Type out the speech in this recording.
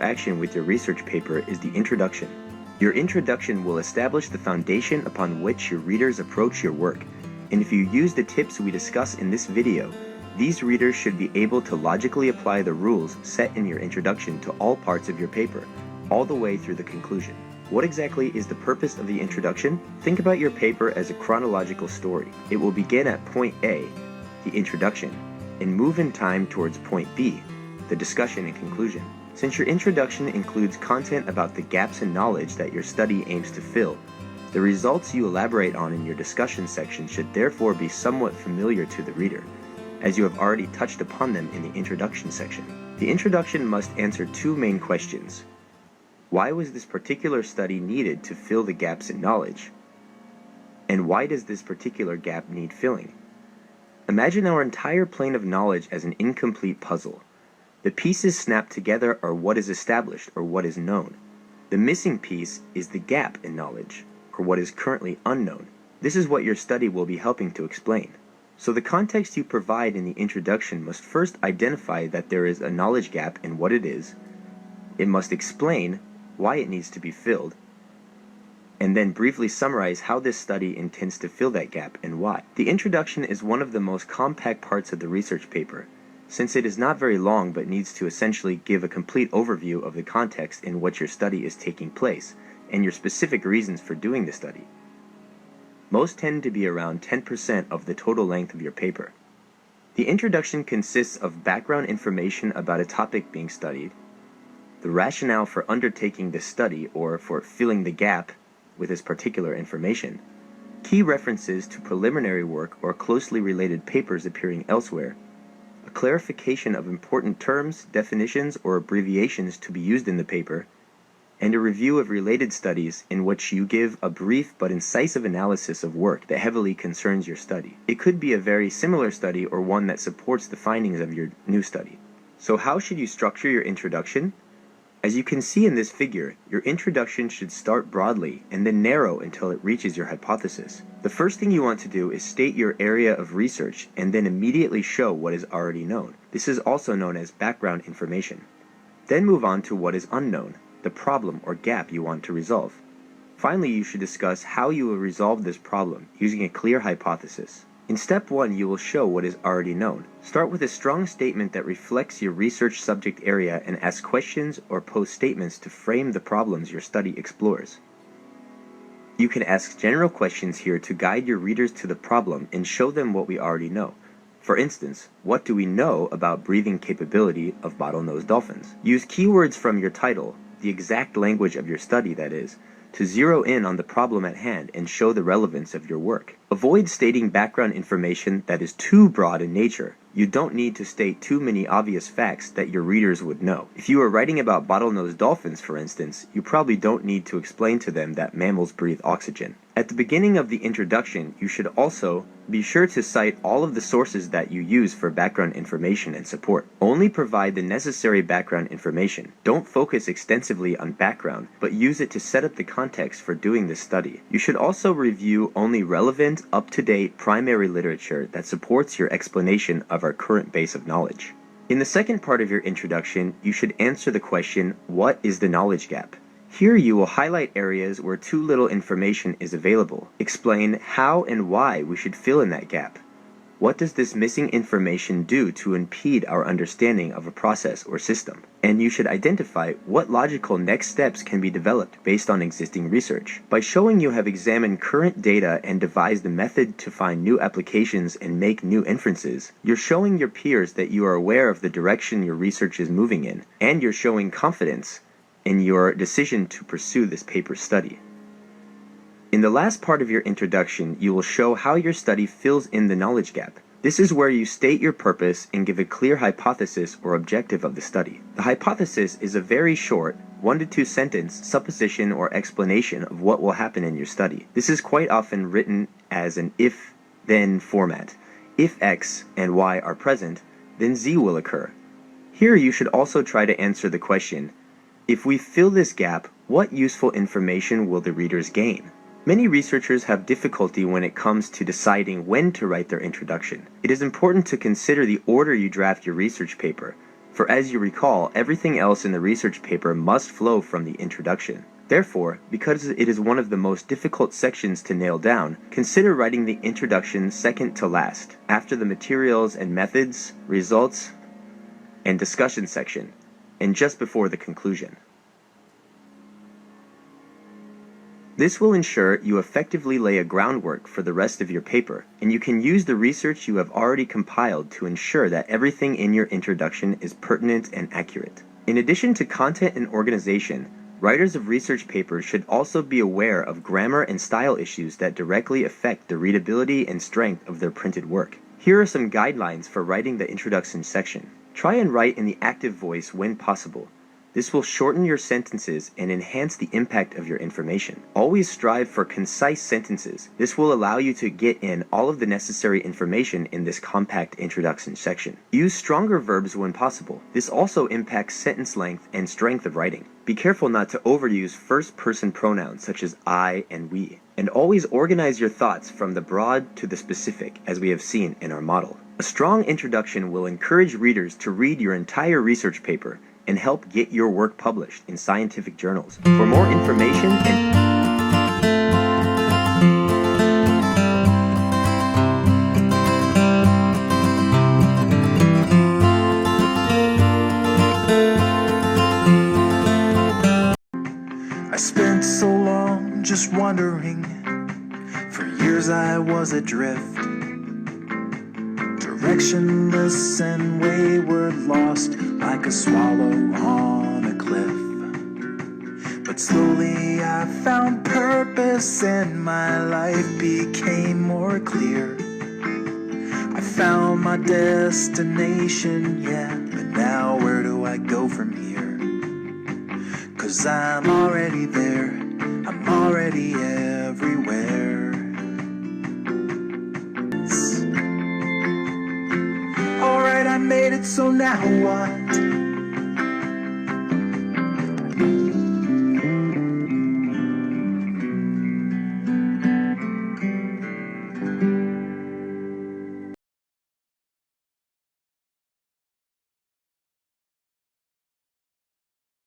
interaction with your research paper is the introduction. Your introduction will establish the foundation upon which your readers approach your work, and if you use the tips we discuss in this video, these readers should be able to logically apply the rules set in your introduction to all parts of your paper, all the way through the conclusion. What exactly is the purpose of the introduction? Think about your paper as a chronological story. It will begin at point A, the introduction, and move in time towards point B, the discussion and conclusion. Since your introduction includes content about the gaps in knowledge that your study aims to fill, the results you elaborate on in your discussion section should therefore be somewhat familiar to the reader, as you have already touched upon them in the introduction section. The introduction must answer two main questions. Why was this particular study needed to fill the gaps in knowledge? And why does this particular gap need filling? Imagine our entire plane of knowledge as an incomplete puzzle. The pieces snapped together are what is established or what is known. The missing piece is the gap in knowledge, or what is currently unknown. This is what your study will be helping to explain. So the context you provide in the introduction must first identify that there is a knowledge gap and what it is. It must explain why it needs to be filled, and then briefly summarize how this study intends to fill that gap and why. The introduction is one of the most compact parts of the research paper, since it is not very long but needs to essentially give a complete overview of the context in which your study is taking place and your specific reasons for doing the study. Most tend to be around 10% of the total length of your paper. The introduction consists of background information about a topic being studied, the rationale for undertaking this study or for filling the gap with this particular information, key references to preliminary work or closely related papers appearing elsewhere, a clarification of important terms, definitions, or abbreviations to be used in the paper, and a review of related studies in which you give a brief but incisive analysis of work that heavily concerns your study. It could be a very similar study or one that supports the findings of your new study. So how should you structure your introduction? As you can see in this figure, your introduction should start broadly and then narrow until it reaches your hypothesis. The first thing you want to do is state your area of research and then immediately show what is already known. This is also known as background information. Then move on to what is unknown, the problem or gap you want to resolve. Finally, you should discuss how you will resolve this problem using a clear hypothesis. In step 1, you will show what is already known. Start with a strong statement that reflects your research subject area and ask questions or pose statements to frame the problems your study explores. You can ask general questions here to guide your readers to the problem and show them what we already know. For instance, what do we know about breathing capability of bottlenose dolphins? Use keywords from your title, the exact language of your study that is, to zero in on the problem at hand and show the relevance of your work. Avoid stating background information that is too broad in nature. You don't need to state too many obvious facts that your readers would know. If you are writing about bottlenose dolphins, for instance, you probably don't need to explain to them that mammals breathe oxygen. At the beginning of the introduction, you should also be sure to cite all of the sources that you use for background information and support. Only provide the necessary background information. Don't focus extensively on background, but use it to set up the context for doing this study. You should also review only relevant, up-to-date primary literature that supports your explanation of our current base of knowledge. In the second part of your introduction, you should answer the question, what is the knowledge gap? Here you will highlight areas where too little information is available. Explain how and why we should fill in that gap. What does this missing information do to impede our understanding of a process or system? And you should identify what logical next steps can be developed based on existing research. By showing you have examined current data and devised a method to find new applications and make new inferences, you're showing your peers that you are aware of the direction your research is moving in, and you're showing confidence in your decision to pursue this paper study. In the last part of your introduction, you will show how your study fills in the knowledge gap. This is where you state your purpose and give a clear hypothesis or objective of the study. The hypothesis is a very short, 1 to 2 sentence supposition or explanation of what will happen in your study. This is quite often written as an if-then format. If X and Y are present, then Z will occur. Here you should also try to answer the question, if we fill this gap, what useful information will the readers gain? Many researchers have difficulty when it comes to deciding when to write their introduction. It is important to consider the order you draft your research paper. For as you recall, everything else in the research paper must flow from the introduction. Therefore, because it is one of the most difficult sections to nail down, consider writing the introduction second to last, after the materials and methods, results, and discussion section, and just before the conclusion. This will ensure you effectively lay a groundwork for the rest of your paper, and you can use the research you have already compiled to ensure that everything in your introduction is pertinent and accurate. In addition to content and organization, writers of research papers should also be aware of grammar and style issues that directly affect the readability and strength of their printed work. Here are some guidelines for writing the introduction section. Try and write in the active voice when possible. This will shorten your sentences and enhance the impact of your information. Always strive for concise sentences. This will allow you to get in all of the necessary information in this compact introduction section. Use stronger verbs when possible. This also impacts sentence length and strength of writing. Be careful not to overuse first-person pronouns such as I and we. And always organize your thoughts from the broad to the specific, as we have seen in our model. A strong introduction will encourage readers to read your entire research paper and help get your work published in scientific journals. For more information I spent so long just wondering. For years I was adrift, directionless and wayward, lost like a swallow on a cliff. But slowly I found purpose and my life became more clear. I found my destination, yeah, but now where do I go from here? 'Cause I'm already there, I'm already everywhere. Alright, I made it, so now what?